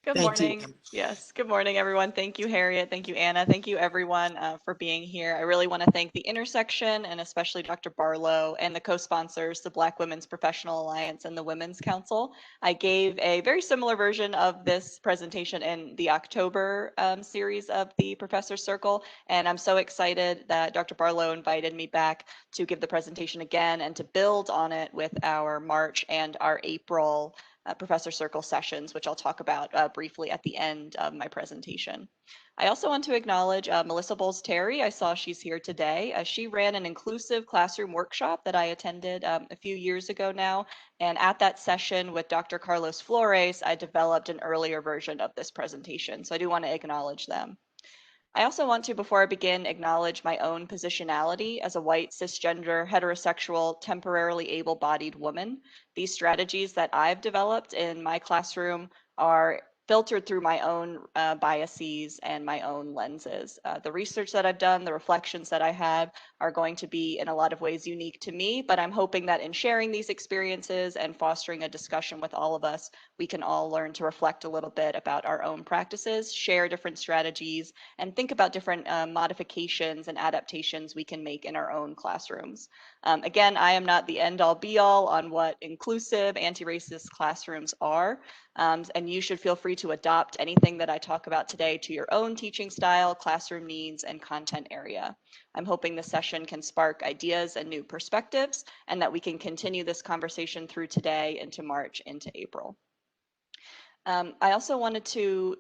Good Thank you. morning. Yes, good morning, everyone. Thank you, Harriet. Thank you, Anna. Thank you, everyone, for being here. I really want to thank the Intersection and especially Dr. Barlow and the co-sponsors, the Black Women's Professional Alliance and the Women's Council. I gave a very similar version of this presentation in the October series of the Professor Circle, and I'm so excited that Dr. Barlow invited me back to give the presentation again and to build on it with our March and our April Professor Circle sessions, which I'll talk about briefly at the end of my presentation. I also want to acknowledge Melissa Bowles-Terry. I saw she's here today. She ran an inclusive classroom workshop that I attended a few years ago now. And at that session with Dr. Carlos Flores, I developed an earlier version of this presentation. So I do want to acknowledge them. I also want to, before I begin, acknowledge my own positionality as a white, cisgender, heterosexual, temporarily able-bodied woman. These strategies that I've developed in my classroom are filtered through my own biases and my own lenses. The research that I've done, the reflections that I have are going to be in a lot of ways unique to me, but I'm hoping that in sharing these experiences and fostering a discussion with all of us, we can all learn to reflect a little bit about our own practices, share different strategies, and think about different modifications and adaptations we can make in our own classrooms. Again, I am not the end all be all on what inclusive anti-racist classrooms are, and you should feel free to adopt anything that I talk about today to your own teaching style, classroom needs, and content area. I'm hoping the session can spark ideas and new perspectives, and that we can continue this conversation through today into March, into April. I also wanted to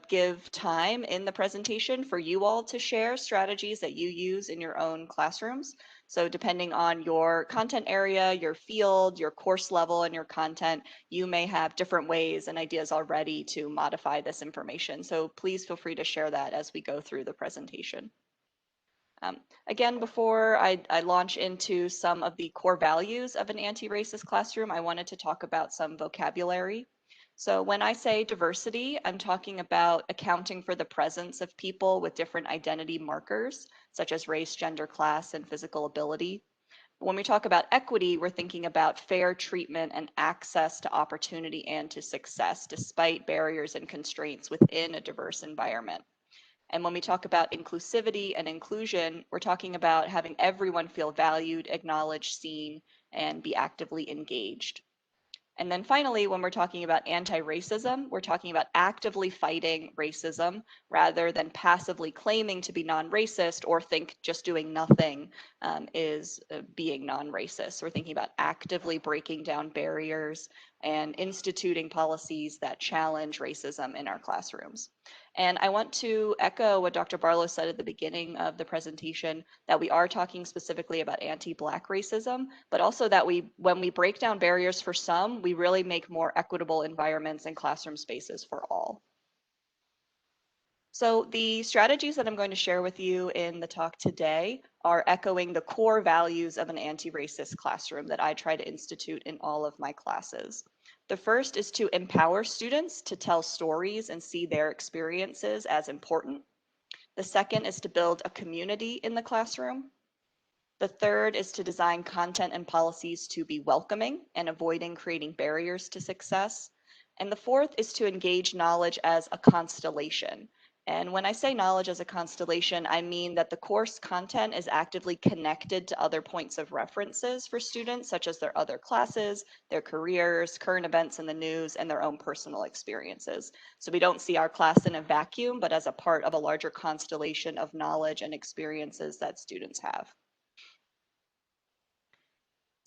give time in the presentation for you all to share strategies that you use in your own classrooms. So depending on your content area, your field, your course level, and your content, you may have different ways and ideas already to modify this information. So please feel free to share that as we go through the presentation. Again, before I launch into some of the core values of an anti-racist classroom, I wanted to talk about some vocabulary. So when I say diversity, I'm talking about accounting for the presence of people with different identity markers, such as race, gender, class, and physical ability. When we talk about equity, we're thinking about fair treatment and access to opportunity and to success, despite barriers and constraints within a diverse environment. And when we talk about inclusivity and inclusion, we're talking about having everyone feel valued, acknowledged, seen, and be actively engaged. And then finally, when we're talking about anti-racism, we're talking about actively fighting racism rather than passively claiming to be non-racist or think just doing nothing is being non-racist. We're thinking about actively breaking down barriers and instituting policies that challenge racism in our classrooms. And I want to echo what Dr. Barlow said at the beginning of the presentation, that we are talking specifically about anti-Black racism, but also that when we break down barriers for some, we really make more equitable environments and classroom spaces for all. So the strategies that I'm going to share with you in the talk today are echoing the core values of an anti-racist classroom that I try to institute in all of my classes. The first is to empower students to tell stories and see their experiences as important. The second is to build a community in the classroom. The third is to design content and policies to be welcoming and avoiding creating barriers to success. And the fourth is to engage knowledge as a constellation. And when I say knowledge as a constellation, I mean that the course content is actively connected to other points of references for students, such as their other classes, their careers, current events in the news, and their own personal experiences. So we don't see our class in a vacuum, but as a part of a larger constellation of knowledge and experiences that students have.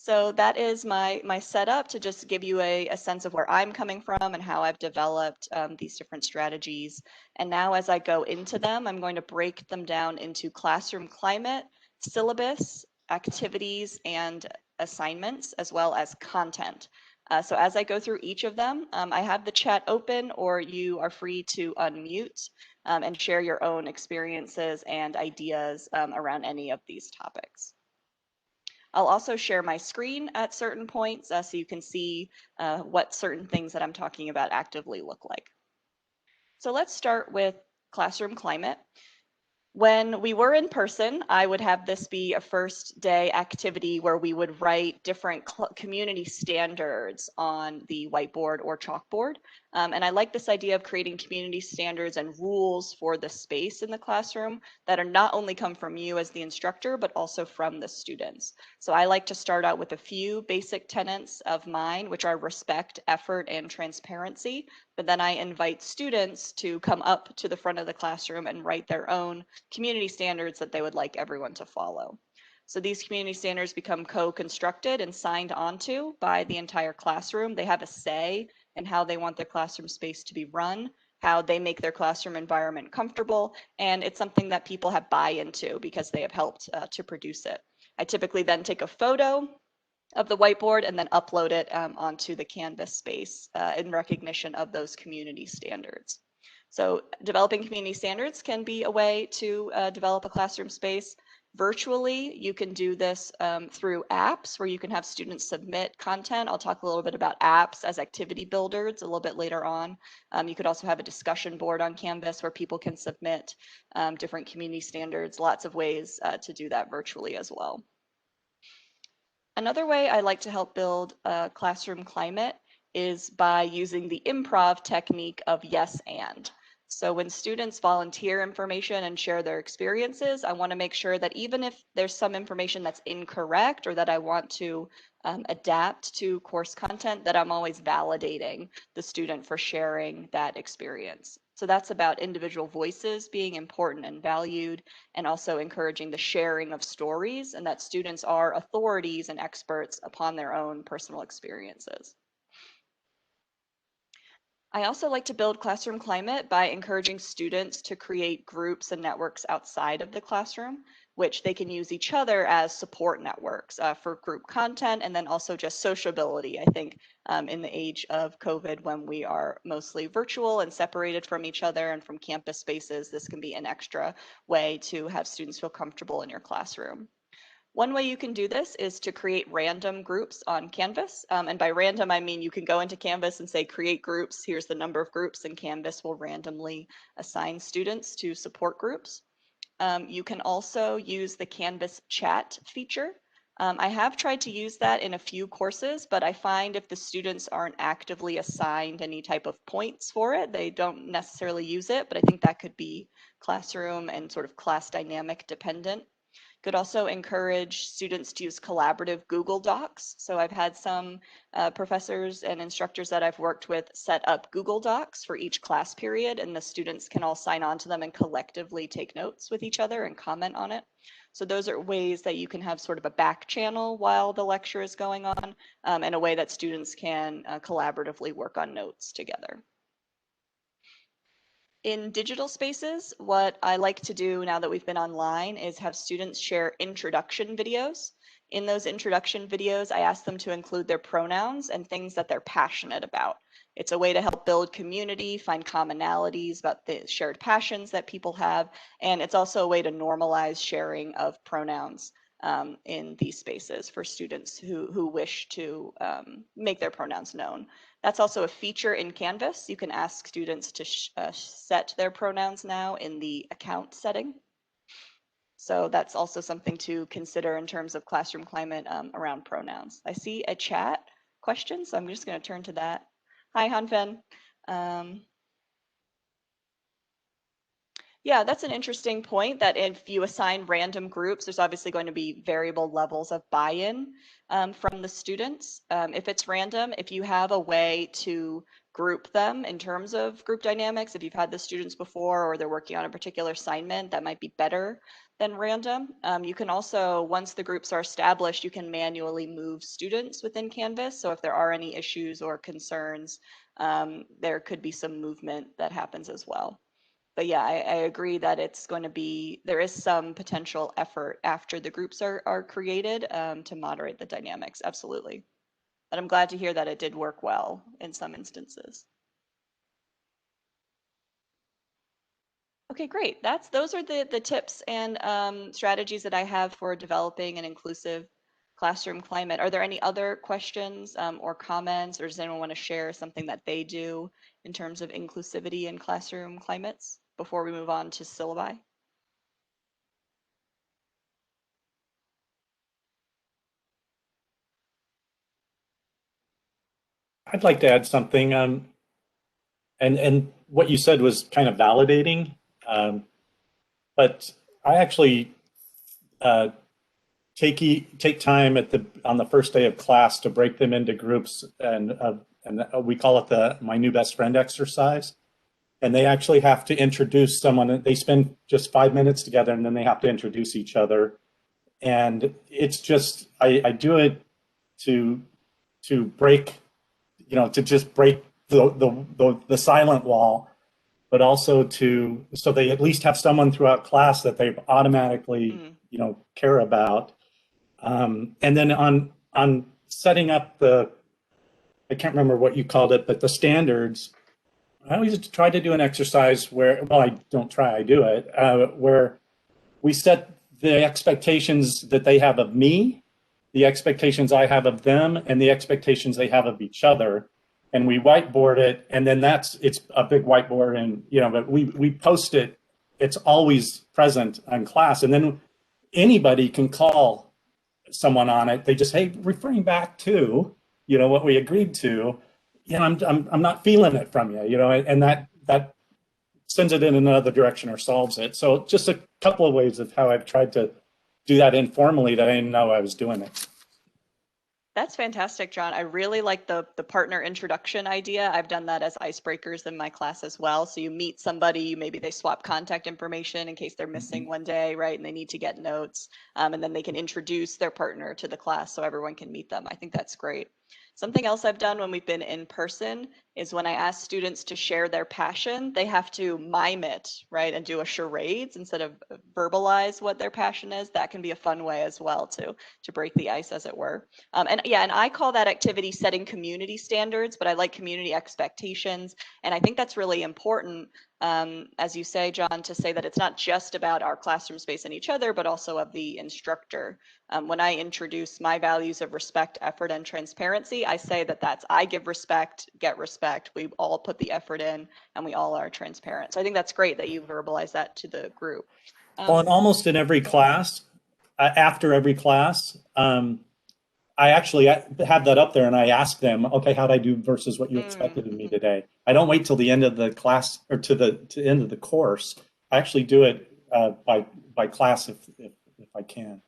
So that is my setup to just give you a sense of where I'm coming from and how I've developed these different strategies. And now as I go into them, I'm going to break them down into classroom climate, syllabus, activities, and assignments, as well as content. So as I go through each of them, I have the chat open, or you are free to unmute and share your own experiences and ideas around any of these topics. I'll also share my screen at certain points so you can see what certain things that I'm talking about actively look like. So let's start with classroom climate. When we were in person, I would have this be a first day activity where we would write different community standards on the whiteboard or chalkboard. And I like this idea of creating community standards and rules for the space in the classroom that are not only come from you as the instructor, but also from the students. So I like to start out with a few basic tenets of mine, which are respect, effort, and transparency. But then I invite students to come up to the front of the classroom and write their own community standards that they would like everyone to follow. So these community standards become co-constructed and signed onto by the entire classroom. They have a say in how they want their classroom space to be run, how they make their classroom environment comfortable, and it's something that people have buy-in to because they have helped to produce it. I typically then take a photo of the whiteboard and then upload it onto the Canvas space in recognition of those community standards. So developing community standards can be a way to develop a classroom space. Virtually, you can do this through apps where you can have students submit content. I'll talk a little bit about apps as activity builders a little bit later on. You could also have a discussion board on Canvas where people can submit different community standards, lots of ways to do that virtually as well. Another way I like to help build a classroom climate is by using the improv technique of yes and. So when students volunteer information and share their experiences, I want to make sure that even if there's some information that's incorrect or that I want to adapt to course content, that I'm always validating the student for sharing that experience. So that's about individual voices being important and valued, and also encouraging the sharing of stories, and that students are authorities and experts upon their own personal experiences. I also like to build classroom climate by encouraging students to create groups and networks outside of the classroom, which they can use each other as support networks for group content, and then also just sociability. I think in the age of COVID, when we are mostly virtual and separated from each other and from campus spaces, this can be an extra way to have students feel comfortable in your classroom. One way you can do this is to create random groups on Canvas. And by random, I mean you can go into Canvas and say, create groups. Here's the number of groups, and Canvas will randomly assign students to support groups. You can also use the Canvas chat feature. I have tried to use that in a few courses, but I find if the students aren't actively assigned any type of points for it, they don't necessarily use it, but I think that could be classroom and sort of class dynamic dependent. Could also encourage students to use collaborative Google Docs. So I've had some professors and instructors that I've worked with set up Google Docs for each class period, and the students can all sign on to them and collectively take notes with each other and comment on it. So those are ways that you can have sort of a back channel while the lecture is going on, and a way that students can collaboratively work on notes together. In digital spaces, what I like to do now that we've been online is have students share introduction videos. In those introduction videos, I ask them to include their pronouns and things that they're passionate about. It's a way to help build community, find commonalities about the shared passions that people have, and it's also a way to normalize sharing of pronouns in these spaces for students who wish to make their pronouns known. That's also a feature in Canvas. You can ask students to set their pronouns now in the account setting. So that's also something to consider in terms of classroom climate around pronouns. I see a chat question, so I'm just going to turn to that. Hi, Hanfen. Yeah, that's an interesting point, that if you assign random groups, there's obviously going to be variable levels of buy-in from the students. If it's random, if you have a way to group them in terms of group dynamics, if you've had the students before or they're working on a particular assignment, that might be better than random. You can also, once the groups are established, you can manually move students within Canvas. So if there are any issues or concerns, there could be some movement that happens as well. But yeah, I agree that it's going to be, there is some potential effort after the groups are created to moderate the dynamics, absolutely. But I'm glad to hear that it did work well in some instances. Okay, great. Those are the tips and strategies that I have for developing an inclusive classroom climate. Are there any other questions or comments, or does anyone want to share something that they do in terms of inclusivity in classroom climates before we move on to syllabi? I'd like to add something. And what you said was kind of validating, but I actually uh, take time at the on the first day of class to break them into groups, and we call it the my new best friend exercise. And they actually have to introduce someone. They spend just 5 minutes together, and then they have to introduce each other. And it's just I do it to break, to just break the silent wall, but also to so they at least have someone throughout class that they automatically Mm. care about. And then on setting up the, I can't remember what you called it, but the standards. I always try to do an exercise where, well, I don't try, I do it, where we set the expectations that they have of me, the expectations I have of them, and the expectations they have of each other. And we whiteboard it, and then it's a big whiteboard, and but we post it. It's always present in class, and then anybody can call someone on it. They just, hey, referring back to what we agreed to. I'm not feeling it from you, and that sends it in another direction or solves it. So just a couple of ways of how I've tried to do that informally that I didn't know I was doing it. That's fantastic, John. I really like the partner introduction idea. I've done that as icebreakers in my class as well. So you meet somebody, maybe they swap contact information in case they're missing one day, right? And they need to get notes. And then they can introduce their partner to the class so everyone can meet them. I think that's great. Something else I've done when we've been in person is when I ask students to share their passion, they have to mime it, right? And do a charades instead of verbalize what their passion is. That can be a fun way as well to break the ice, as it were. And I call that activity setting community standards, but I like community expectations. And I think that's really important, as you say, John, to say that it's not just about our classroom space and each other, but also of the instructor. When I introduce my values of respect, effort, and transparency, I say that's I give respect, get respect. We all put the effort in, and we all are transparent. So I think that's great that you verbalize that to the group. Well, and almost in every class, after every class, I actually have that up there and I ask them, okay, how'd I do versus what you expected of me Mm-hmm. today? I don't wait till the end of the class or to the end of the course. I actually do it by class if I can.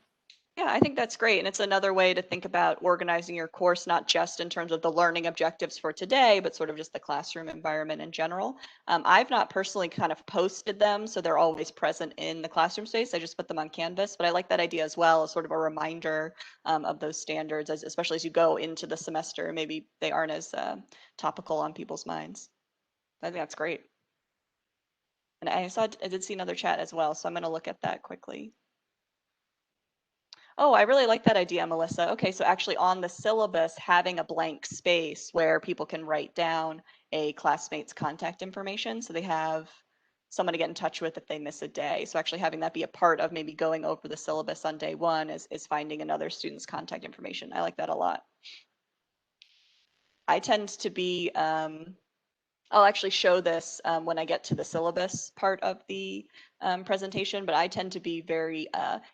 Yeah, I think that's great. And it's another way to think about organizing your course, not just in terms of the learning objectives for today, but sort of just the classroom environment in general. I've not personally kind of posted them, so they're always present in the classroom space. I just put them on Canvas, but I like that idea as well as sort of a reminder of those standards, especially as you go into the semester. Maybe they aren't as topical on people's minds. I think that's great. And I did see another chat as well, so I'm going to look at that quickly. Oh, I really like that idea, Melissa. Okay, so actually on the syllabus, having a blank space where people can write down a classmate's contact information so they have someone to get in touch with if they miss a day. So actually having that be a part of maybe going over the syllabus on day one is finding another student's contact information. I like that a lot. I tend to be I'll actually show this when I get to the syllabus part of the presentation, but I tend to be very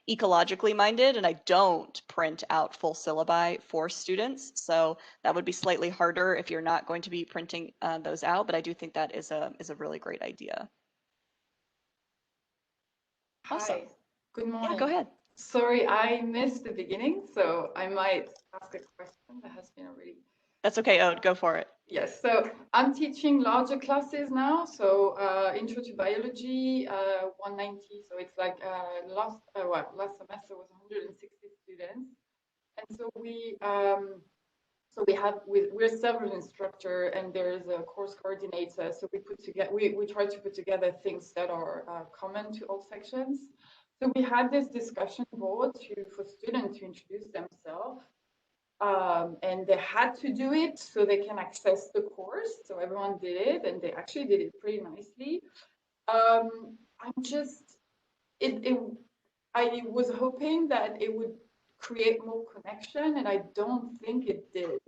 ecologically minded and I don't print out full syllabi for students. So that would be slightly harder if you're not going to be printing those out, but I do think that is a really great idea. Awesome. Hi, good Yeah, go morning. ahead. Sorry, I missed the beginning, so I might ask a question that has been already. That's okay, Ode, go for it. Yes, so I'm teaching larger classes now, so Intro to Biology, 190, so it's like last semester was 160 students. And so we're several instructor and there's a course coordinator. So we try to put together things that are common to all sections. So we had this discussion board for students to introduce themselves. And they had to do it so they can access the course. So everyone did it and they actually did it pretty nicely. I was hoping that it would create more connection and I don't think it did.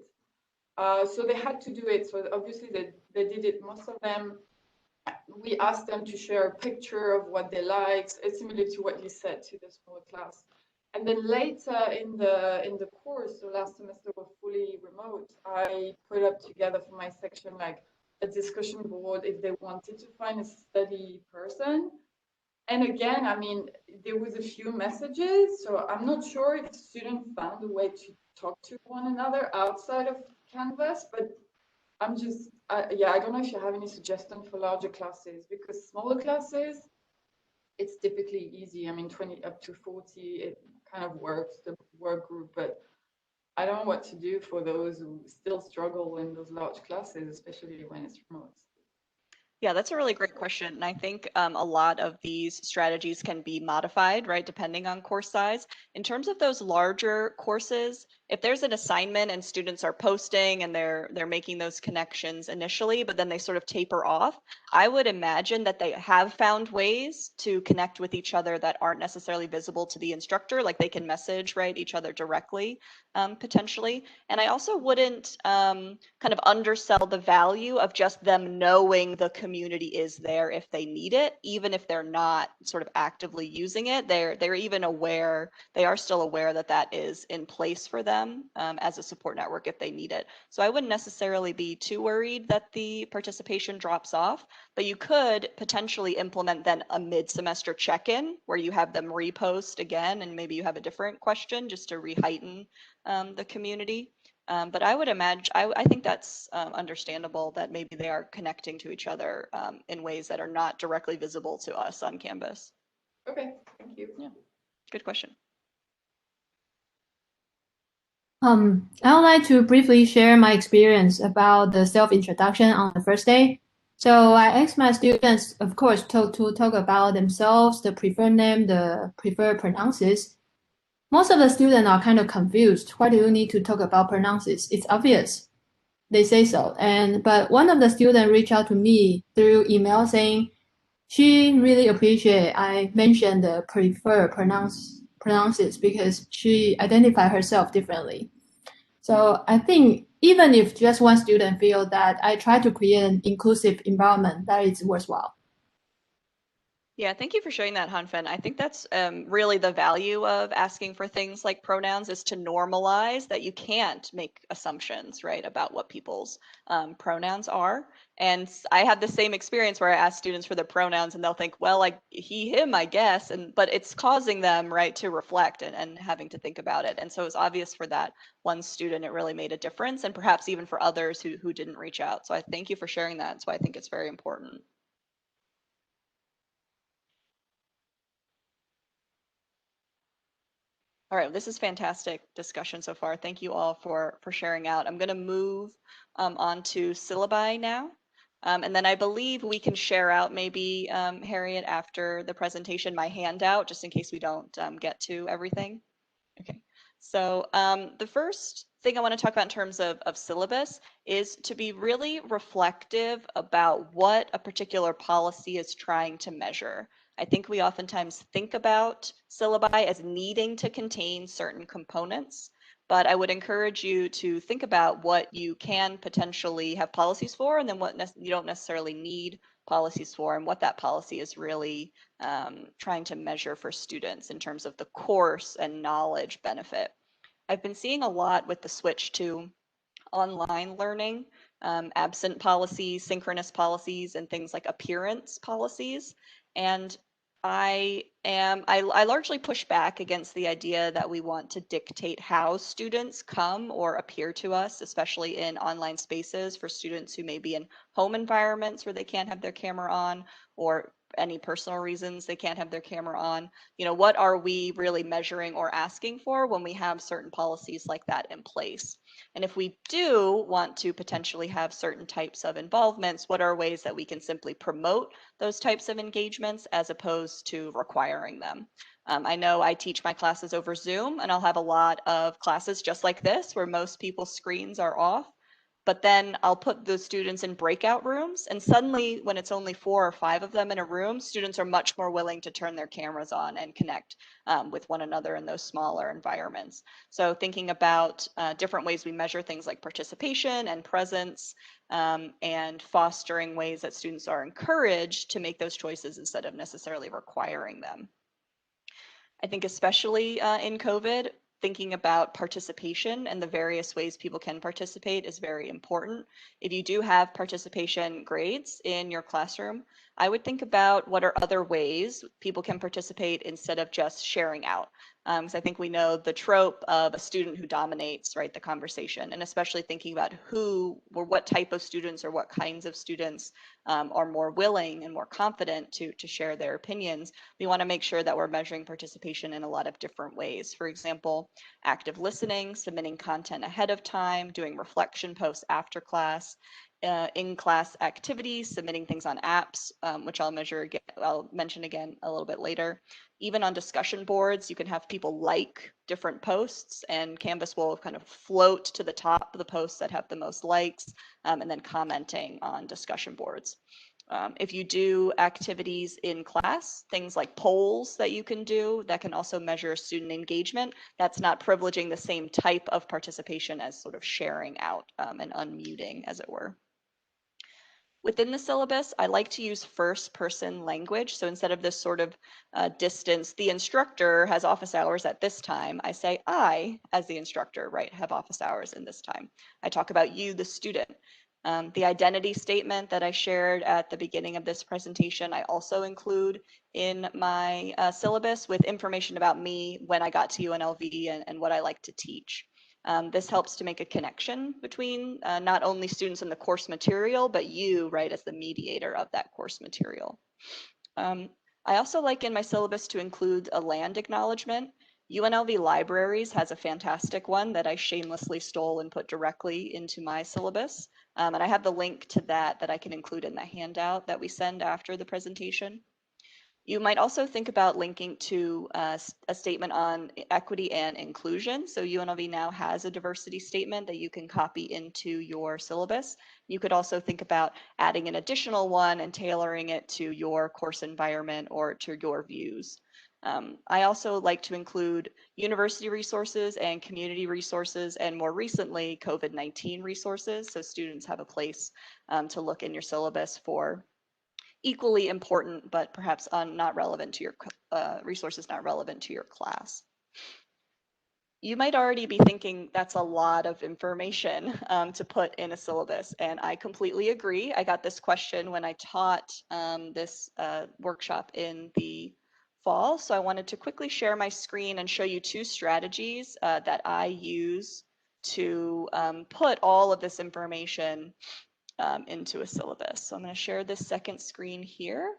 So they had to do it. So obviously they did it. Most of them, we asked them to share a picture of what they liked. It's similar to what you said to the small class. And then later in the course, so last semester was fully remote. I put up together for my section like a discussion board if they wanted to find a study person. And again, I mean, there was a few messages, so I'm not sure if students found a way to talk to one another outside of Canvas, but I'm just, yeah, I don't know if you have any suggestion for larger classes, because smaller classes, it's typically easy. I mean, 20 up to 40, it kind of works, the work group, but I don't know what to do for those who still struggle in those large classes, especially when it's remote. Yeah, that's a really great question. And I think a lot of these strategies can be modified, right, depending on course size. In terms of those larger courses, if there's an assignment and students are posting and they're making those connections initially, but then they sort of taper off, I would imagine that they have found ways to connect with each other that aren't necessarily visible to the instructor, like they can message, right, each other directly, potentially. And I also wouldn't kind of undersell the value of just them knowing the community is there if they need it, even if they're not sort of actively using it. They're even aware, they are still aware that that is in place for them as a support network if they need it. So I wouldn't necessarily be too worried that the participation drops off, but you could potentially implement then a mid-semester check-in where you have them repost again, and maybe you have a different question just to re-heighten the community. But I would imagine, I think that's understandable that maybe they are connecting to each other in ways that are not directly visible to us on Canvas. Okay, thank you. Yeah, good question. I would like to briefly share my experience about the self-introduction on the first day. So I asked my students, of course, to talk about themselves, the preferred name, the preferred pronouns. Most of the students are kind of confused. Why do you need to talk about pronouns? It's obvious. They say so. But one of the students reached out to me through email saying she really appreciate I mentioned the preferred pronouns because she identified herself differently. So I think even if just one student feel that I try to create an inclusive environment, that is worthwhile. Yeah, thank you for sharing that, Hanfen. I think that's really the value of asking for things like pronouns is to normalize that you can't make assumptions, right, about what people's pronouns are. And I have the same experience where I ask students for their pronouns and they'll think, well, like he, him, I guess. But it's causing them, right, to reflect and having to think about it. And so it's obvious for that one student, it really made a difference, and perhaps even for others who didn't reach out. So I thank you for sharing that. So I think it's very important. All right, this is fantastic discussion so far. Thank you all for sharing out. I'm going to move on to syllabi now. And then I believe we can share out maybe, Harriet, after the presentation, my handout, just in case we don't get to everything. Okay, so the first thing I want to talk about in terms of syllabus is to be really reflective about what a particular policy is trying to measure. I think we oftentimes think about syllabi as needing to contain certain components, but I would encourage you to think about what you can potentially have policies for, and then what you don't necessarily need policies for, and what that policy is really trying to measure for students in terms of the course and knowledge benefit. I've been seeing a lot with the switch to online learning, absent policies, synchronous policies, and things like appearance policies. And I largely push back against the idea that we want to dictate how students come or appear to us, especially in online spaces for students who may be in home environments where they can't have their camera on, or any personal reasons they can't have their camera on. You know, what are we really measuring or asking for when we have certain policies like that in place? And if we do want to potentially have certain types of involvements, what are ways that we can simply promote those types of engagements as opposed to requiring them? I know I teach my classes over Zoom, and I'll have a lot of classes just like this where most people's screens are off. But then I'll put the students in breakout rooms, and suddenly when it's only 4 or 5 of them in a room, students are much more willing to turn their cameras on and connect with one another in those smaller environments. So thinking about different ways we measure things like participation and presence, and fostering ways that students are encouraged to make those choices instead of necessarily requiring them. I think especially in COVID, thinking about participation and the various ways people can participate is very important. If you do have participation grades in your classroom, I would think about what are other ways people can participate instead of just sharing out. Because I think we know the trope of a student who dominates, right, the conversation, and especially thinking about who or what type of students or what kinds of students are more willing and more confident to share their opinions. We want to make sure that we're measuring participation in a lot of different ways. For example, active listening, submitting content ahead of time, doing reflection posts after class, in-class activities, submitting things on apps, which I'll mention again a little bit later. Even on discussion boards, you can have people like different posts, and Canvas will kind of float to the top of the posts that have the most likes, and then commenting on discussion boards. If you do activities in class, things like polls that you can do that can also measure student engagement, that's not privileging the same type of participation as sort of sharing out and unmuting, as it were. Within the syllabus, I like to use first person language. So instead of this sort of distance, the instructor has office hours at this time, I say I, as the instructor, right, have office hours in this time. I talk about you, the student. The identity statement that I shared at the beginning of this presentation, I also include in my syllabus with information about me, when I got to UNLV, and what I like to teach. This helps to make a connection between not only students and the course material, but you, right, as the mediator of that course material. I also like in my syllabus to include a land acknowledgement. UNLV Libraries has a fantastic one that I shamelessly stole and put directly into my syllabus. And I have the link to that I can include in the handout that we send after the presentation. You might also think about linking to a statement on equity and inclusion. So UNLV now has a diversity statement that you can copy into your syllabus. You could also think about adding an additional one and tailoring it to your course environment or to your views. I also like to include university resources and community resources, and more recently, COVID-19 resources. So students have a place to look in your syllabus for equally important, but perhaps not relevant to your resources not relevant to your class. You might already be thinking that's a lot of information to put in a syllabus, and I completely agree. I got this question when I taught this workshop in the fall, so I wanted to quickly share my screen and show you two strategies that I use to put all of this information into a syllabus. So I'm going to share this second screen here.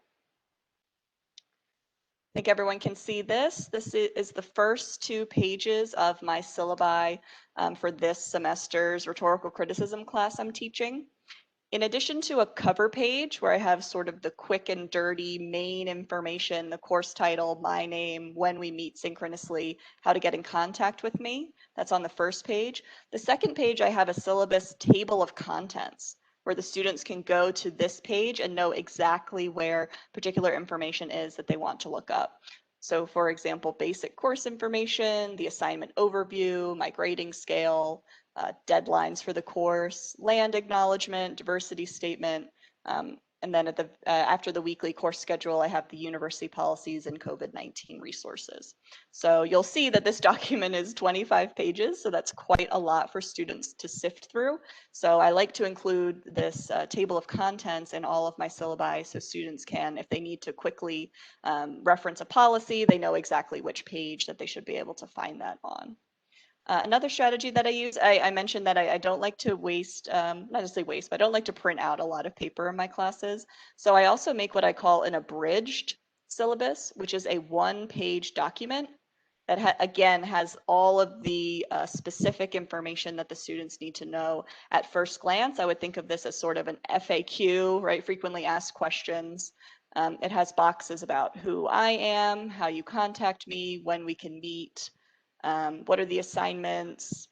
I think everyone can see this. This is the first 2 pages of my syllabi for this semester's rhetorical criticism class I'm teaching. In addition to a cover page where I have sort of the quick and dirty main information, the course title, my name, when we meet synchronously, how to get in contact with me, that's on the first page. The second page, I have a syllabus table of contents where the students can go to this page and know exactly where particular information is that they want to look up. So for example, basic course information, the assignment overview, my grading scale, deadlines for the course, land acknowledgement, diversity statement, and then after the weekly course schedule, I have the university policies and COVID-19 resources. So you'll see that this document is 25 pages, so that's quite a lot for students to sift through. So I like to include this table of contents in all of my syllabi so students can, if they need to quickly reference a policy, they know exactly which page that they should be able to find that on. Another strategy that I use, I mentioned that I don't like to waste, not necessarily waste, but I don't like to print out a lot of paper in my classes. So I also make what I call an abridged syllabus, which is a 1-page document that again has all of the specific information that the students need to know. At first glance, I would think of this as sort of an FAQ, right? Frequently asked questions. It has boxes about who I am, how you contact me, when we can meet. What are the assignments?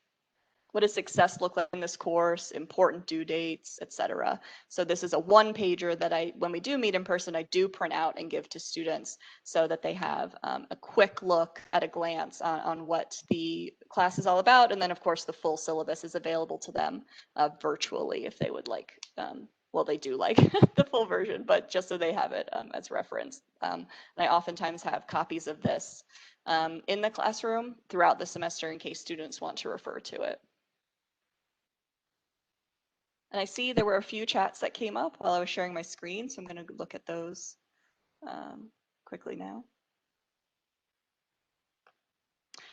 What does success look like in this course? Important due dates, etc. So this is a 1-pager that when we do meet in person, I do print out and give to students so that they have a quick look at a glance on what the class is all about. And then of course the full syllabus is available to them virtually if they would like well, they do like the full version, but just so they have it as reference. And I oftentimes have copies of this in the classroom throughout the semester in case students want to refer to it. And I see there were a few chats that came up while I was sharing my screen, so I'm going to look at those quickly now.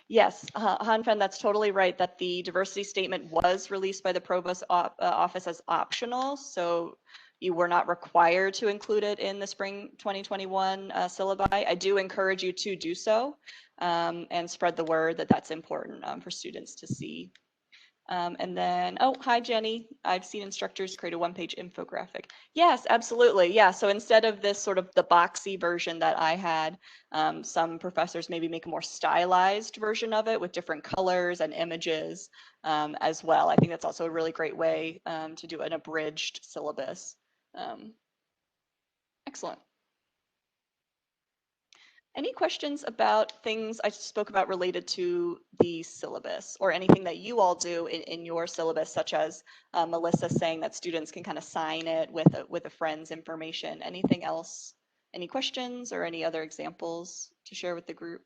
Yes, Hanfen, that's totally right, that the diversity statement was released by the Provost office as optional, so you were not required to include it in the spring 2021 syllabi. I do encourage you to do so and spread the word that that's important for students to see. And then, oh, hi, Jenny. I've seen instructors create a one-page infographic. Yes, absolutely. Yeah, so instead of this sort of the boxy version that I had, some professors maybe make a more stylized version of it with different colors and images as well. I think that's also a really great way to do an abridged syllabus. Excellent. Any questions about things I spoke about related to the syllabus or anything that you all do in your syllabus, such as Melissa saying that students can kind of sign it with a friend's information? Anything else? Any questions or any other examples to share with the group?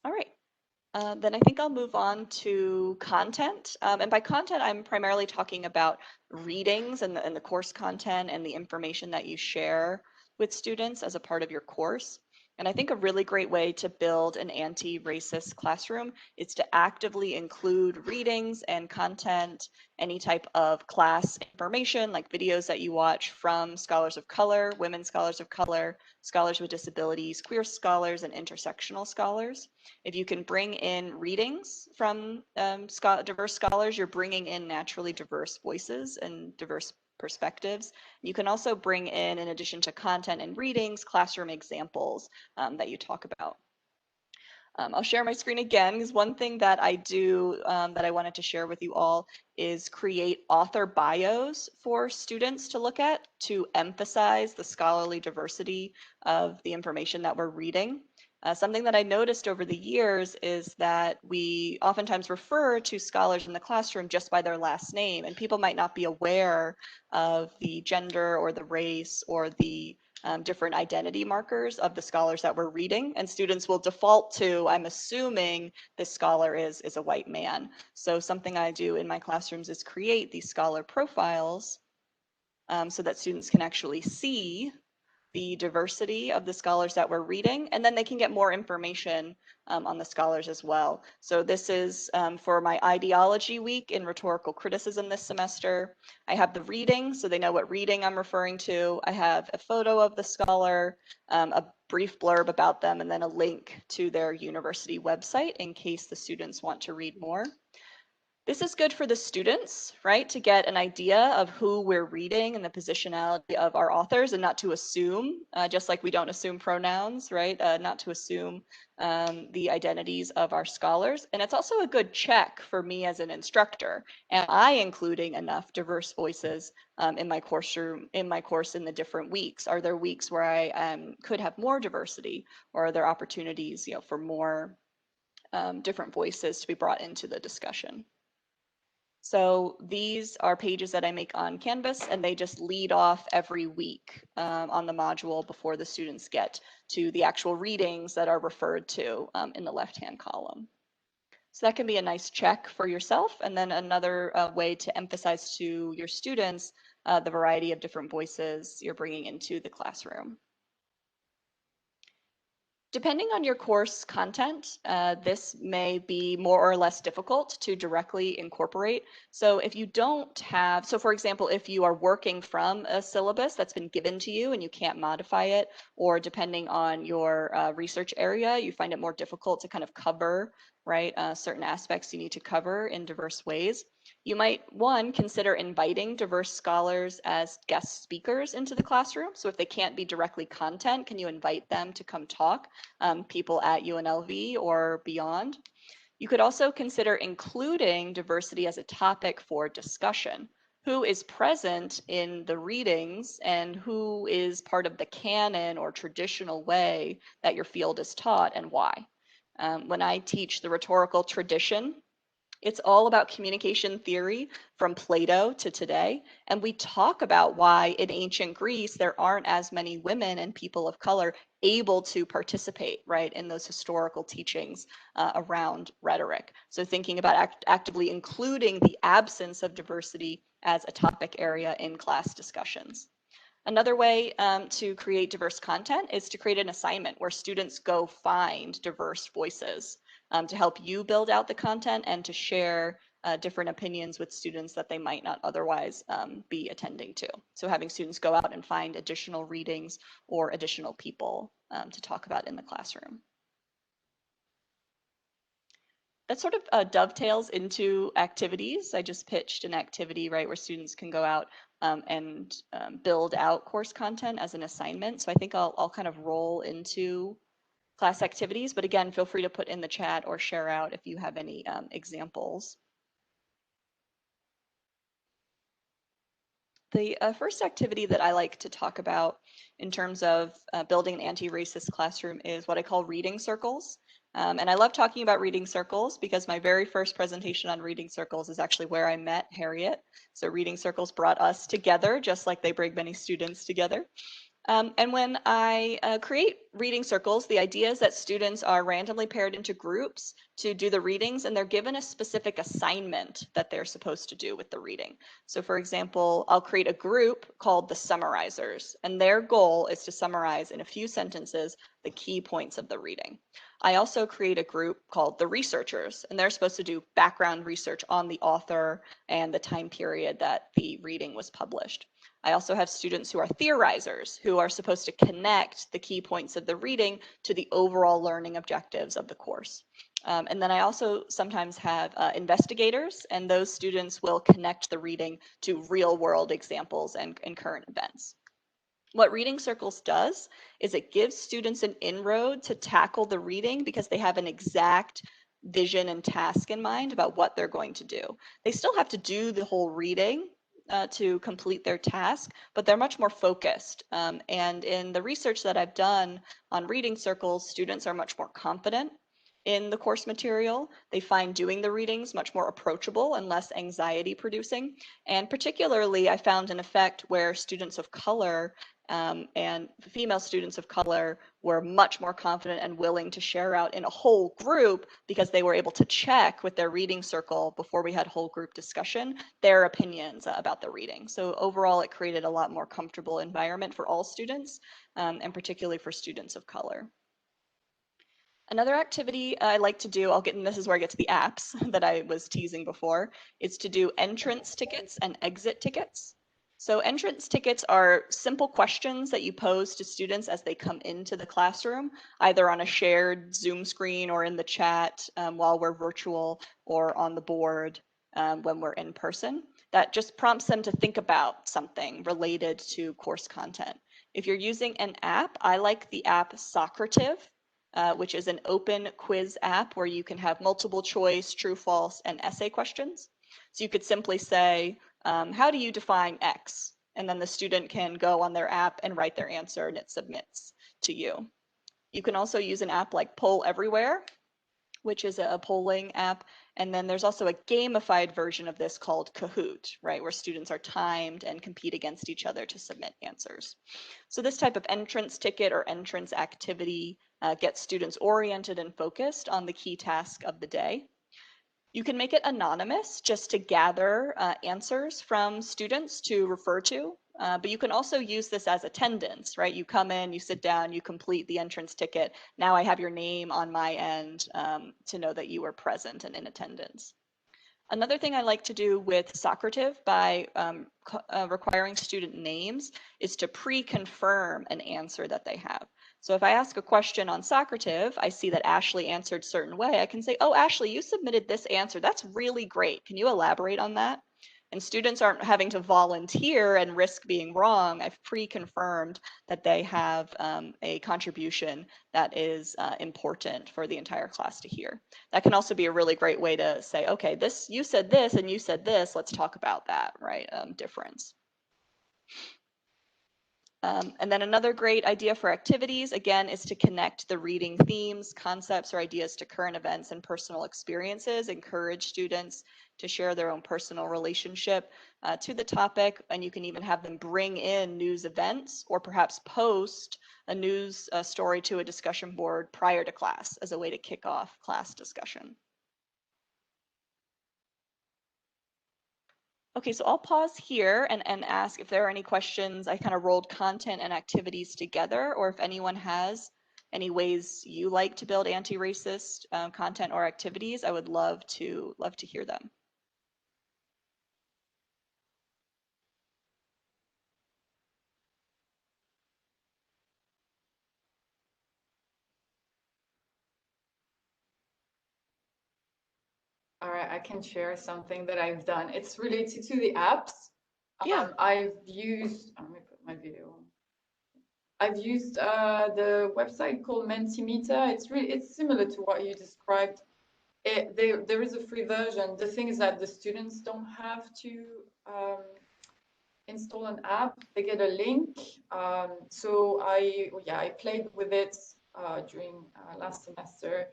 All right. Then I think I'll move on to content. And by content, I'm primarily talking about readings and the course content and the information that you share with students as a part of your course. And I think a really great way to build an anti-racist classroom is to actively include readings and content, any type of class information like videos that you watch from scholars of color, women scholars of color, scholars with disabilities, queer scholars, and intersectional scholars. If you can bring in readings from diverse scholars, you're bringing in naturally diverse voices and diverse perspectives. You can also bring in addition to content and readings, classroom examples that you talk about. I'll share my screen again because one thing that I do that I wanted to share with you all is create author bios for students to look at to emphasize the scholarly diversity of the information that we're reading. Something that I noticed over the years is that we oftentimes refer to scholars in the classroom just by their last name, and people might not be aware of the gender or the race or the different identity markers of the scholars that we're reading, and students will default to, I'm assuming this scholar is a white man. So something I do in my classrooms is create these scholar profiles so that students can actually see the diversity of the scholars that we're reading, and then they can get more information on the scholars as well. So this is for my ideology week in rhetorical criticism this semester. I have the reading, so they know what reading I'm referring to. I have a photo of the scholar, a brief blurb about them, and then a link to their university website in case the students want to read more. This is good for the students, right, to get an idea of who we're reading and the positionality of our authors and not to assume, just like we don't assume pronouns, right, not to assume the identities of our scholars. And it's also a good check for me as an instructor. Am I including enough diverse voices in my course in the different weeks? Are there weeks where I could have more diversity, or are there opportunities, for more different voices to be brought into the discussion? So these are pages that I make on Canvas, and they just lead off every week on the module before the students get to the actual readings that are referred to in the left-hand column. So that can be a nice check for yourself, and then another way to emphasize to your students the variety of different voices you're bringing into the classroom. Depending on your course content, this may be more or less difficult to directly incorporate. So if you don't have, so for example, if you are working from a syllabus that's been given to you and you can't modify it, or depending on your research area, you find it more difficult to kind of cover, right, certain aspects you need to cover in diverse ways, you might, one, consider inviting diverse scholars as guest speakers into the classroom. So if they can't be directly content, can you invite them to come talk, people at UNLV or beyond? You could also consider including diversity as a topic for discussion. who is present in the readings and who is part of the canon or traditional way that your field is taught and why. When I teach the rhetorical tradition, it's all about communication theory from Plato to today. And we talk about why in ancient Greece, there aren't as many women and people of color able to participate, right, in those historical teachings around rhetoric. So thinking about actively including the absence of diversity as a topic area in class discussions. Another way to create diverse content is to create an assignment where students go find diverse voices to help you build out the content and to share different opinions with students that they might not otherwise be attending to. So having students go out and find additional readings or additional people to talk about in the classroom. That sort of dovetails into activities. I just pitched an activity, right, where students can go out and build out course content as an assignment. So I think I'll kind of roll into class activities, but again, feel free to put in the chat or share out if you have any examples. The first activity that I like to talk about in terms of building an anti-racist classroom is what I call reading circles. And I love talking about reading circles because my very first presentation on reading circles is actually where I met Harriet. So reading circles brought us together, just like they bring many students together. And when I create reading circles, the idea is that students are randomly paired into groups to do the readings, and they're given a specific assignment that they're supposed to do with the reading. So for example, I'll create a group called the summarizers, and their goal is to summarize in a few sentences the key points of the reading. I also create a group called the researchers, and they're supposed to do background research on the author and the time period that the reading was published. I also have students who are theorizers, who are supposed to connect the key points of the reading to the overall learning objectives of the course. And then I also sometimes have investigators, and those students will connect the reading to real world examples and current events. What Reading Circles does is it gives students an inroad to tackle the reading because they have an exact vision and task in mind about what they're going to do. They still have to do the whole reading to complete their task, but they're much more focused. And in the research that I've done on reading circles, students are much more confident in the course material. They find doing the readings much more approachable and less anxiety producing. And particularly, I found an effect where students of color and female students of color were much more confident and willing to share out in a whole group because they were able to check with their reading circle before we had whole group discussion their opinions about the reading. So overall, it created a lot more comfortable environment for all students and particularly for students of color. Another activity I like to do, this is where I get to the apps that I was teasing before, is to do entrance tickets and exit tickets. So entrance tickets are simple questions that you pose to students as they come into the classroom, either on a shared Zoom screen or in the chat while we're virtual or on the board when we're in person. That just prompts them to think about something related to course content. If you're using an app, I like the app Socrative, which is an open quiz app where you can have multiple choice, true, false, and essay questions. So you could simply say, how do you define X? And then the student can go on their app and write their answer and it submits to you. You can also use an app like Poll Everywhere, which is a polling app. And then there's also a gamified version of this called Kahoot, right, where students are timed and compete against each other to submit answers. So this type of entrance ticket or entrance activity gets students oriented and focused on the key task of the day. You can make it anonymous just to gather answers from students to refer to, but you can also use this as attendance, right? You come in, you sit down, you complete the entrance ticket. Now I have your name on my end to know that you were present and in attendance. Another thing I like to do with Socrative by requiring student names is to pre-confirm an answer that they have. So if I ask a question on Socrative, I see that Ashley answered a certain way, I can say, oh, Ashley, you submitted this answer. That's really great. Can you elaborate on that? and students aren't having to volunteer and risk being wrong. I've pre-confirmed that they have a contribution that is important for the entire class to hear. That can also be a really great way to say, okay, this, you said this and you said this, let's talk about that, right? Difference. And then another great idea for activities, again, is to connect the reading themes, concepts, or ideas to current events and personal experiences. Encourage students to share their own personal relationship to the topic, and you can even have them bring in news events or perhaps post a news story to a discussion board prior to class as a way to kick off class discussion. Okay, so I'll pause here and ask if there are any questions. I kind of rolled content and activities together, or if anyone has any ways you like to build anti-racist content or activities, I would love to hear them. All right, I can share something that I've done. It's related to the apps. Yeah. I've used, let me put my video on. I've used the website called Mentimeter. It's similar to what you described. There is a free version. The thing is that the students don't have to install an app. They get a link. So I played with it during last semester.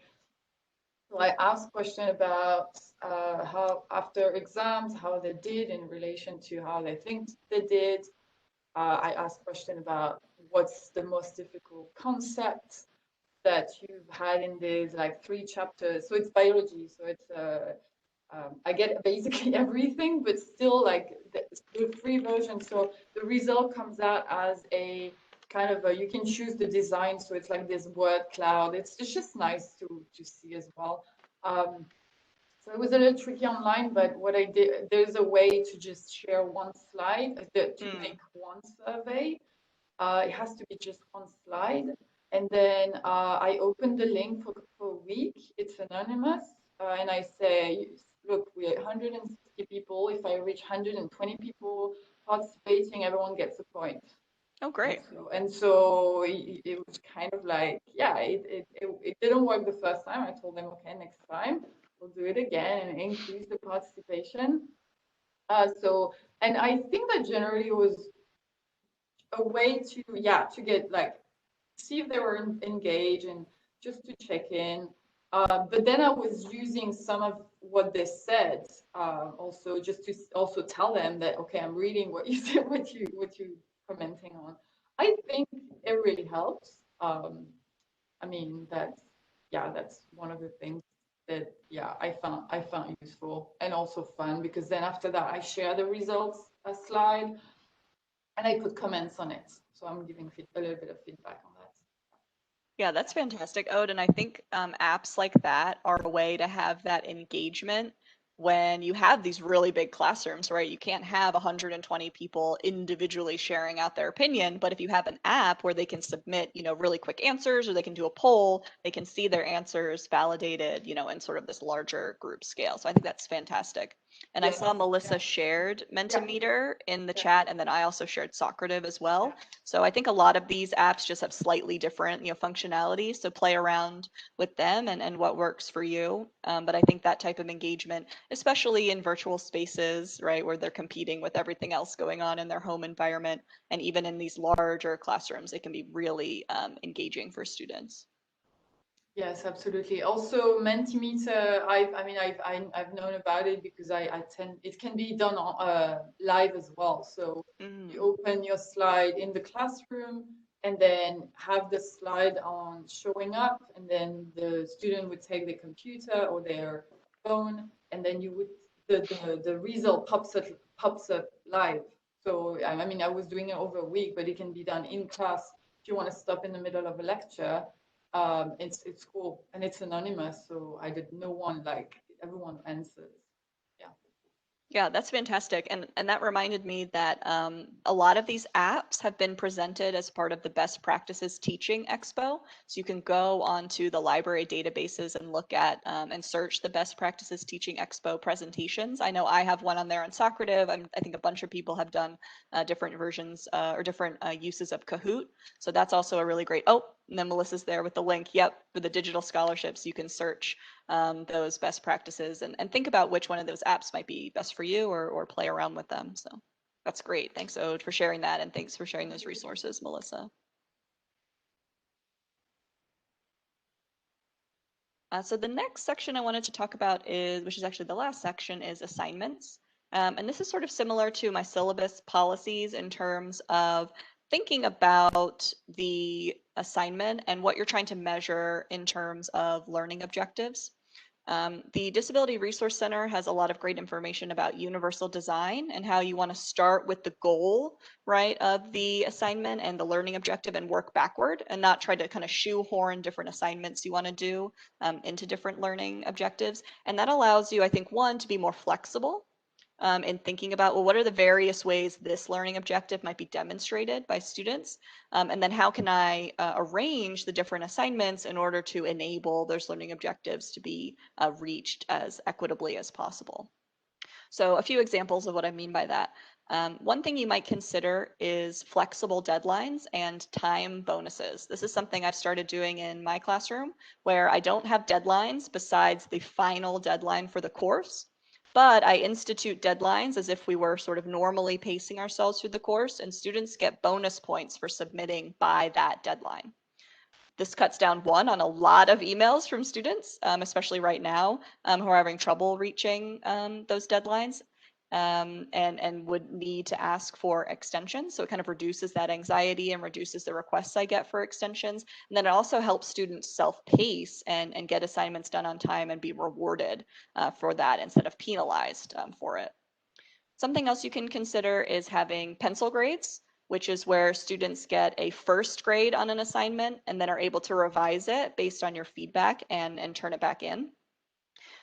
So I asked question about how after exams, how they did in relation to how they think they did. I asked question about what's the most difficult concept that you've had in these like 3 chapters. So it's biology. So it's I get basically everything, but still like the free version. So the result comes out as a kind of you can choose the design. So it's like this word cloud. It's just nice to see as well. So it was a little tricky online, but what I did, there's a way to just share one slide to make one survey. It has to be just one slide. And then I open the link for a week. It's anonymous. And I say, look, we're 160 people. If I reach 120 people participating, everyone gets a point. Oh, great. And so it was kind of like, yeah, it didn't work the first time. I told them, okay, next time we'll do it again and increase the participation. And I think that generally it was a way to get like, see if they were engaged and just to check in. But then I was using some of what they said also just to also tell them that, okay, I'm reading what you said, what you commenting on. I think it really helps. I mean, that's one of the things that I found useful and also fun, because then after that I share the results slide and I put comments on it. So I'm giving a little bit of feedback on that. Yeah, that's fantastic, Ode. And I think apps like that are a way to have that engagement when you have these really big classrooms, right? You can't have 120 people individually sharing out their opinion, but if you have an app where they can submit, really quick answers, or they can do a poll, they can see their answers validated, in sort of this larger group scale. So I think that's fantastic. And I saw Melissa shared Mentimeter in the chat, and then I also shared Socrative as well. So I think a lot of these apps just have slightly different, functionality. So play around with them and what works for you. But I think that type of engagement, especially in virtual spaces, right, where they're competing with everything else going on in their home environment, and even in these larger classrooms, it can be really engaging for students. Yes, absolutely. Also, Mentimeter, I've known about it because it can be done live as well. So you open your slide in the classroom and then have the slide on showing up, and then the student would take their computer or their phone, and then you would the result pops up live. So I was doing it over a week, but it can be done in class if you want to stop in the middle of a lecture. It's cool, and it's anonymous, so everyone answers. Yeah. Yeah, that's fantastic. And that reminded me that a lot of these apps have been presented as part of the Best Practices Teaching Expo. So you can go onto the library databases and look at and search the Best Practices Teaching Expo presentations. I know I have one on there on Socrative. I think a bunch of people have done different versions or different uses of Kahoot. So that's also a really great, oh, and then Melissa's there with the link. Yep, for the digital scholarships, you can search those best practices and think about which one of those apps might be best for you or play around with them. So that's great. Thanks, Ode, for sharing that. And thanks for sharing those resources, Melissa. So the next section I wanted to talk about is, which is actually the last section, is assignments. And this is sort of similar to my syllabus policies in terms of thinking about the assignment and what you're trying to measure in terms of learning objectives. The Disability Resource Center has a lot of great information about universal design and how you want to start with the goal, right, of the assignment and the learning objective and work backward and not try to kind of shoehorn different assignments you want to do into different learning objectives. And that allows you, I think, one, to be more flexible in thinking about, well, what are the various ways this learning objective might be demonstrated by students? And then how can I arrange the different assignments in order to enable those learning objectives to be reached as equitably as possible? So a few examples of what I mean by that. One thing you might consider is flexible deadlines and time bonuses. This is something I've started doing in my classroom where I don't have deadlines besides the final deadline for the course. But I institute deadlines as if we were sort of normally pacing ourselves through the course, and students get bonus points for submitting by that deadline. This cuts down, one, on a lot of emails from students, especially right now, who are having trouble reaching those deadlines and would need to ask for extensions. So it kind of reduces that anxiety and reduces the requests I get for extensions. And then it also helps students self-pace and get assignments done on time and be rewarded for that instead of penalized for it. Something else you can consider is having pencil grades, which is where students get a first grade on an assignment and then are able to revise it based on your feedback and turn it back in.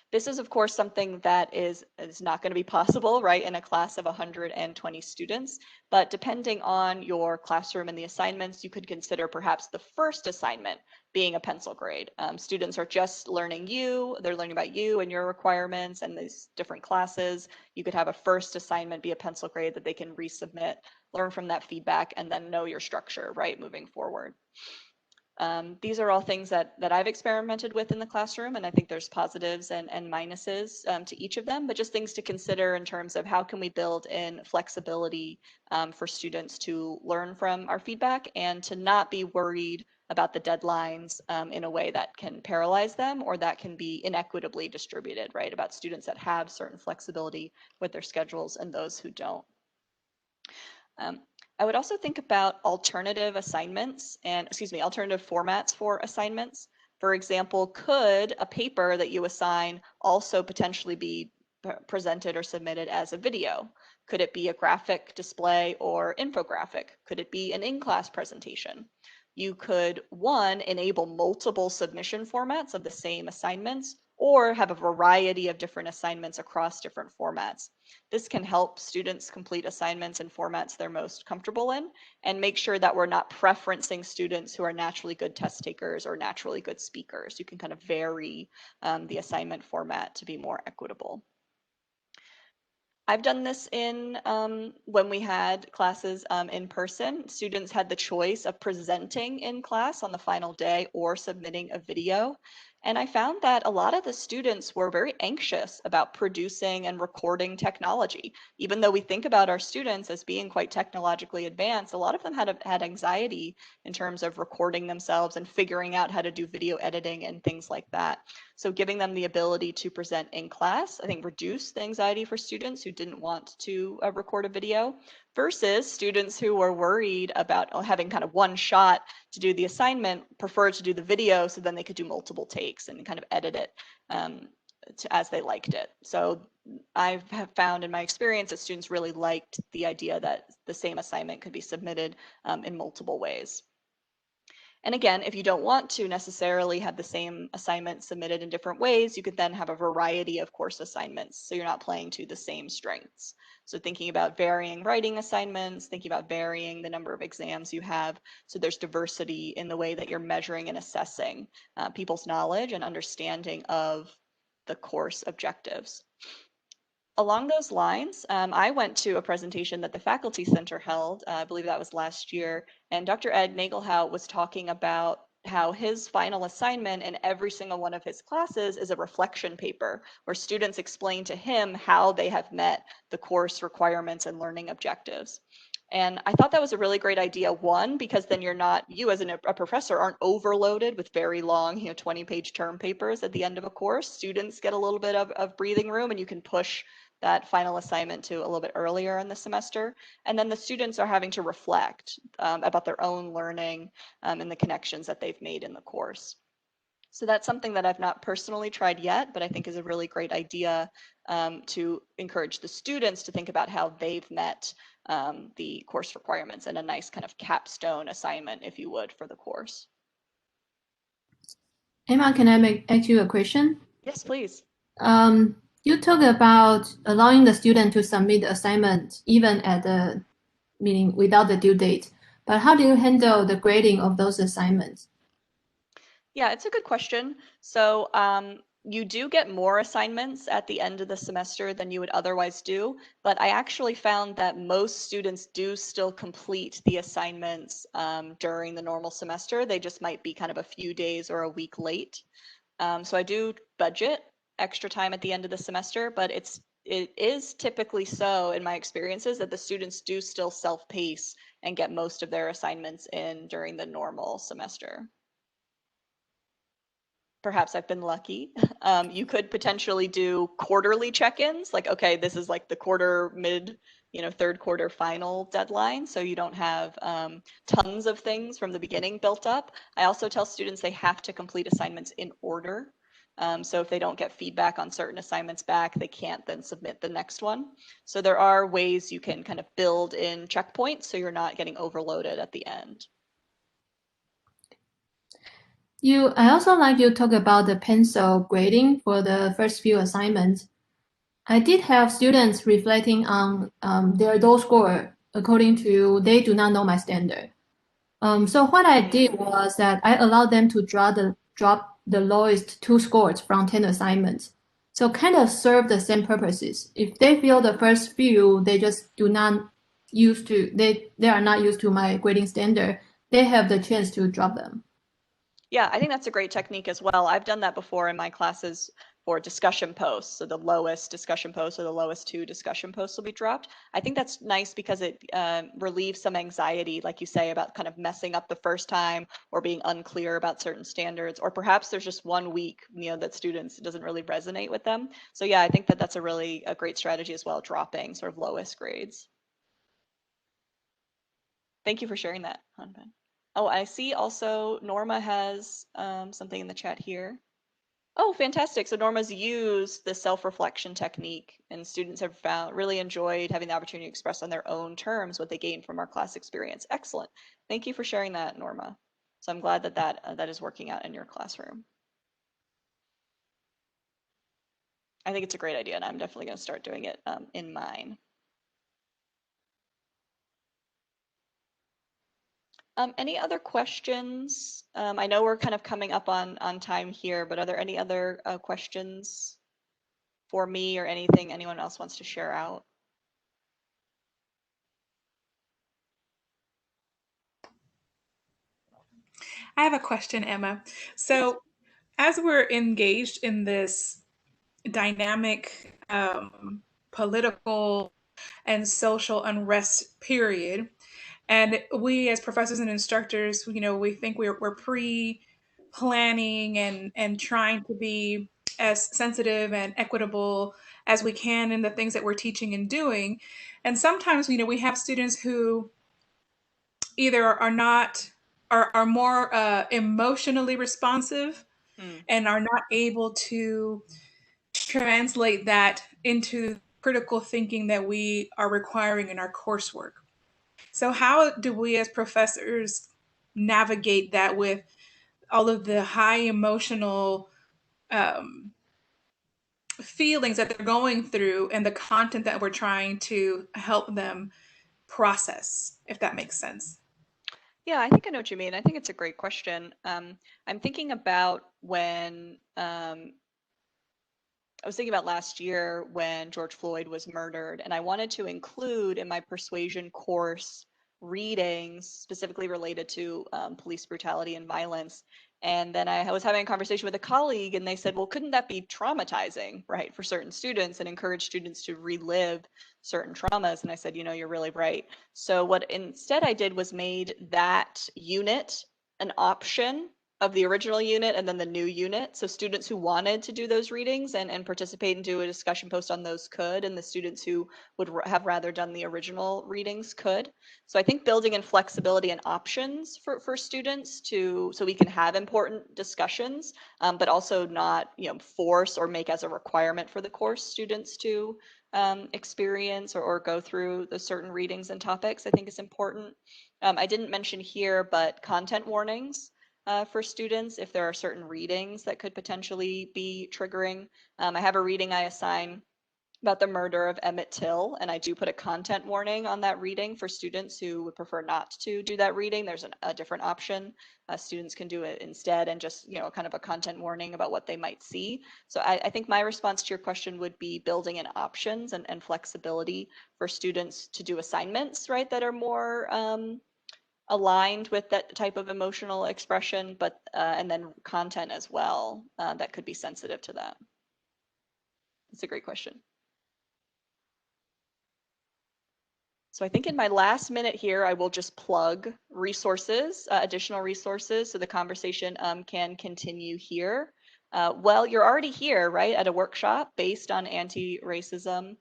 This is, of course, something that is not going to be possible, right, in a class of 120 students. But depending on your classroom and the assignments, you could consider perhaps the first assignment being a pencil grade. Students are just learning you, they're learning about you and your requirements and these different classes. You could have a first assignment be a pencil grade that they can resubmit, learn from that feedback, and then know your structure, right, moving forward. These are all things that I've experimented with in the classroom, and I think there's positives and minuses to each of them, but just things to consider in terms of how can we build in flexibility for students to learn from our feedback and to not be worried about the deadlines in a way that can paralyze them or that can be inequitably distributed, right? About students that have certain flexibility with their schedules and those who don't. I would also think about alternative assignments and, alternative formats for assignments. For example, could a paper that you assign also potentially be presented or submitted as a video? Could it be a graphic display or infographic? Could it be an in-class presentation? You could, one, enable multiple submission formats of the same assignments, or have a variety of different assignments across different formats. This can help students complete assignments in formats they're most comfortable in and make sure that we're not preferencing students who are naturally good test takers or naturally good speakers. You can kind of vary the assignment format to be more equitable. I've done this in when we had classes in person. Students had the choice of presenting in class on the final day or submitting a video. And I found that a lot of the students were very anxious about producing and recording technology. Even though we think about our students as being quite technologically advanced, a lot of them had anxiety in terms of recording themselves and figuring out how to do video editing and things like that. So giving them the ability to present in class, I think, reduced the anxiety for students who didn't want to record a video versus students who were worried about having kind of one shot to do the assignment, preferred to do the video so then they could do multiple takes and kind of edit it as they liked it. So I have found in my experience that students really liked the idea that the same assignment could be submitted in multiple ways. And again, if you don't want to necessarily have the same assignment submitted in different ways, you could then have a variety of course assignments, so you're not playing to the same strengths. So thinking about varying writing assignments, thinking about varying the number of exams you have, so there's diversity in the way that you're measuring and assessing people's knowledge and understanding of the course objectives. Along those lines, I went to a presentation that the Faculty Center held, I believe that was last year, and Dr. Ed Nagelhout was talking about how his final assignment in every single one of his classes is a reflection paper where students explain to him how they have met the course requirements and learning objectives. And I thought that was a really great idea, one, because then you as a professor aren't overloaded with very long, 20-page term papers at the end of a course. Students get a little bit of breathing room, and you can push that final assignment to a little bit earlier in the semester. And then the students are having to reflect about their own learning and the connections that they've made in the course. So that's something that I've not personally tried yet, but I think is a really great idea to encourage the students to think about how they've met the course requirements, and a nice kind of capstone assignment, if you would, for the course. Emma, can I ask you a question? Yes, please. You talk about allowing the student to submit the assignment even at the meaning without the due date. But how do you handle the grading of those assignments? Yeah, it's a good question. So you do get more assignments at the end of the semester than you would otherwise do, but I actually found that most students do still complete the assignments during the normal semester. They just might be kind of a few days or a week late. So I do budget extra time at the end of the semester, but it is typically so in my experiences that the students do still self-pace and get most of their assignments in during the normal semester. Perhaps I've been lucky. You could potentially do quarterly check-ins, like, okay, this is like the quarter mid, third quarter final deadline, so you don't have tons of things from the beginning built up. I also tell students they have to complete assignments in order. So if they don't get feedback on certain assignments back, they can't then submit the next one. So there are ways you can kind of build in checkpoints so you're not getting overloaded at the end. I also like you talk about the pencil grading for the first few assignments. I did have students reflecting on their low score according to they do not know my standard. So what I did was that I allowed them to drop the lowest 2 scores from 10 assignments. So kind of serve the same purposes. If they feel the first few, they just they are not used to my grading standard, they have the chance to drop them. Yeah, I think that's a great technique as well. I've done that before in my classes for discussion posts. So the lowest discussion post or the lowest 2 discussion posts will be dropped. I think that's nice because it relieves some anxiety, like you say, about kind of messing up the first time or being unclear about certain standards, or perhaps there's just one week, that students, it doesn't really resonate with them. So yeah, I think that that's a great strategy as well, dropping sort of lowest grades. Thank you for sharing that, Hanben. Oh, I see also Norma has something in the chat here. Oh, fantastic. So Norma's used the self-reflection technique, and students have really enjoyed having the opportunity to express on their own terms what they gained from our class experience. Excellent. Thank you for sharing that, Norma. So I'm glad that that is working out in your classroom. I think it's a great idea, and I'm definitely going to start doing it in mine. Any other questions? I know we're kind of coming up on time here, but are there any other questions for me or anything anyone else wants to share out? I have a question, Emma. So as we're engaged in this dynamic political and social unrest period, and we as professors and instructors, we think we're pre-planning and trying to be as sensitive and equitable as we can in the things that we're teaching and doing. And sometimes, we have students who either are more emotionally responsive and are not able to translate that into critical thinking that we are requiring in our coursework. So how do we as professors navigate that with all of the high emotional feelings that they're going through and the content that we're trying to help them process, if that makes sense. Yeah, I think I know what you mean. I think it's a great question. I'm thinking about when I was thinking about last year when George Floyd was murdered, and I wanted to include in my persuasion course readings specifically related to police brutality and violence. And then I was having a conversation with a colleague, and they said, well, couldn't that be traumatizing, right, for certain students and encourage students to relive certain traumas? And I said, you know, you're really right. So what instead I did was made that unit an option of the original unit and then the new unit. So students who wanted to do those readings and participate and do a discussion post on those could, and the students who would have rather done the original readings could. So I think building in flexibility and options for students so we can have important discussions, but also not, you know, force or make as a requirement for the course students to experience or go through the certain readings and topics, I think is important. I didn't mention here, but content warnings for students if there are certain readings that could potentially be triggering. I have a reading I assign about the murder of Emmett Till, and I do put a content warning on that reading for students who would prefer not to do that reading. There's a different option. Students can do it instead and just, you know, kind of a content warning about what they might see. So I think my response to your question would be building in options and flexibility for students to do assignments, right, that are more aligned with that type of emotional expression, but and then content as well that could be sensitive to that. It's a great question. So I think in my last minute here, I will just plug resources, additional resources, so the conversation can continue here. Well, you're already here, right, at a workshop based on anti-racism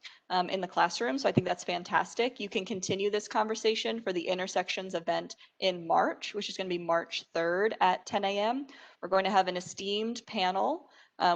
in the classroom. So I think that's fantastic. You can continue this conversation for the Intersections event in March, which is going to be March 3rd at 10 a.m. We're going to have an esteemed panel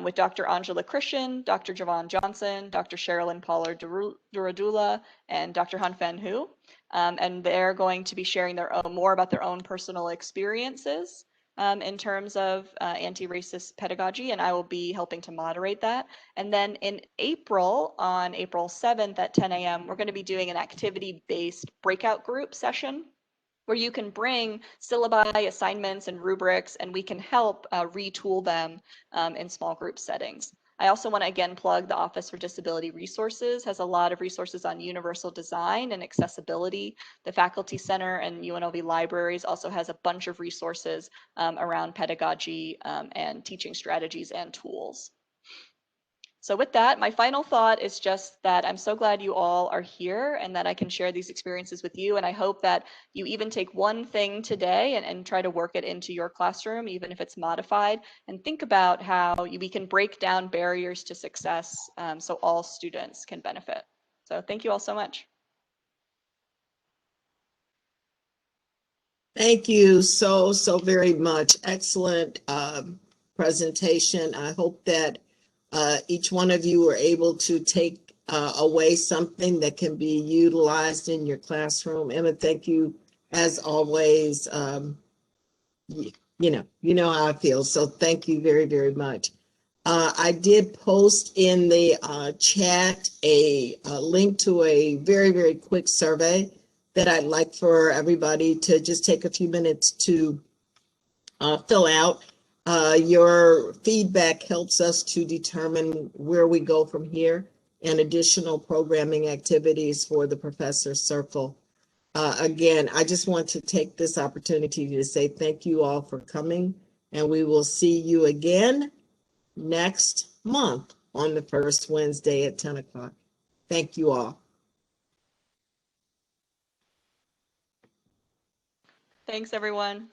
with Dr. Angela Christian, Dr. Javon Johnson, Dr. Sherilyn Pollard-Duradula, and Dr. Han Fan Hu. And they're going to be sharing more about their own personal experiences in terms of anti-racist pedagogy, and I will be helping to moderate that. And then in April, on April 7th at 10 a.m., we're going to be doing an activity-based breakout group session where you can bring syllabi, assignments, and rubrics, and we can help retool them in small group settings. I also want to again plug the Office for Disability Resources, has a lot of resources on universal design and accessibility. The Faculty Center and UNLV Libraries also has a bunch of resources around pedagogy and teaching strategies and tools. So with that, my final thought is just that I'm so glad you all are here and that I can share these experiences with you. And I hope that you even take one thing today and try to work it into your classroom, even if it's modified, and think about how we can break down barriers to success so all students can benefit. So thank you all so much. Thank you so very much. Excellent presentation. I hope that each one of you were able to take away something that can be utilized in your classroom. Emma, thank you as always. You know how I feel. So thank you very much. I did post in the chat a link to a very quick survey that I'd like for everybody to just take a few minutes to fill out. Your feedback helps us to determine where we go from here and additional programming activities for the Professor Circle. Again, I just want to take this opportunity to say thank you all for coming, and we will see you again next month on the first Wednesday at 10 o'clock. Thank you all. Thanks, everyone.